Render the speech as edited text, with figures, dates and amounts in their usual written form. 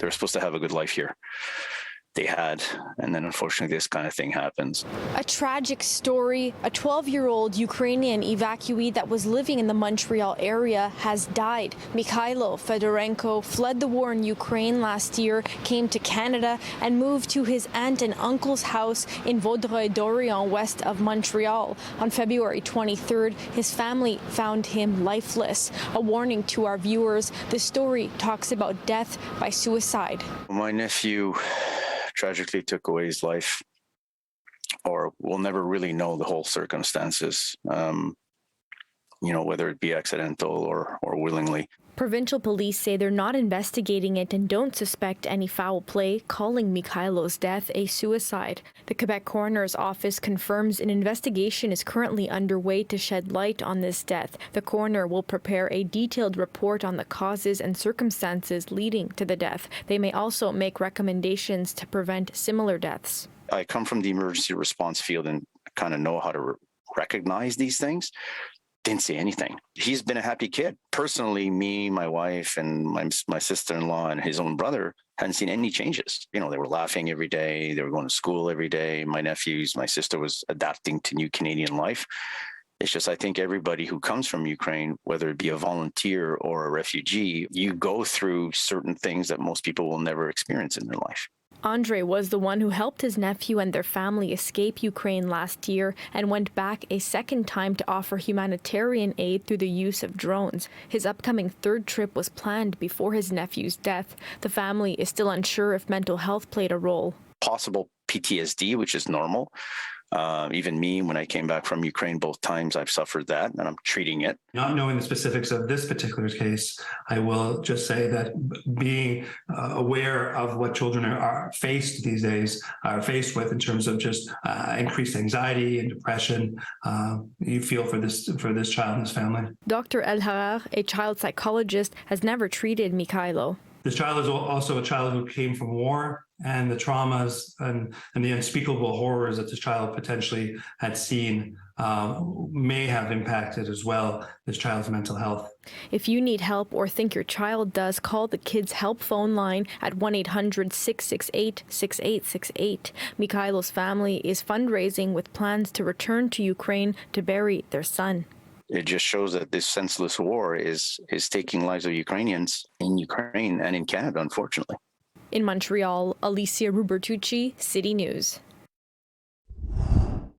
They're supposed to have a good life here. They had, and then unfortunately this kind of thing happens. A tragic story. A 12-year-old Ukrainian evacuee that was living in the Montreal area has died. Mikhailo Fedorenko fled the war in Ukraine last year, came to Canada, and moved to his aunt and uncle's house in Vaudreuil-Dorion, west of Montreal. On February 23rd, his family found him lifeless. A warning to our viewers, the story talks about death by suicide. My nephew tragically took away his life, or we'll never really know the whole circumstances, whether it be accidental or willingly. Provincial police say they're not investigating it and don't suspect any foul play, calling Mikhailo's death a suicide. The Quebec Coroner's Office confirms an investigation is currently underway to shed light on this death. The coroner will prepare a detailed report on the causes and circumstances leading to the death. They may also make recommendations to prevent similar deaths. I come from the emergency response field and kind of know how to recognize these things. Didn't say anything. He's been a happy kid. Personally, me, my wife, and my sister-in-law and his own brother hadn't seen any changes. They were laughing every day. They were going to school every day. My sister was adapting to new Canadian life. It's just, I think everybody who comes from Ukraine, whether it be a volunteer or a refugee, you go through certain things that most people will never experience in their life. Andre was the one who helped his nephew and their family escape Ukraine last year and went back a second time to offer humanitarian aid through the use of drones. His upcoming third trip was planned before his nephew's death. The family is still unsure if mental health played a role. Possible PTSD, which is normal. Even me, when I came back from Ukraine, both times I've suffered that, and I'm treating it. Not knowing the specifics of this particular case, I will just say that being aware of what children are faced these days, are faced with in terms of just increased anxiety and depression, you feel for this child and his family. Dr. El Harar, a child psychologist, has never treated Mikhailo. This child is also a child who came from war, and the traumas and the unspeakable horrors that this child potentially had seen may have impacted as well this child's mental health. If you need help or think your child does, call the Kids Help phone line at 1-800-668-6868. Mikhailo's family is fundraising with plans to return to Ukraine to bury their son. It just shows that this senseless war is taking lives of Ukrainians in Ukraine and in Canada, unfortunately. In Montreal, Alyssia Rubertucci, City News.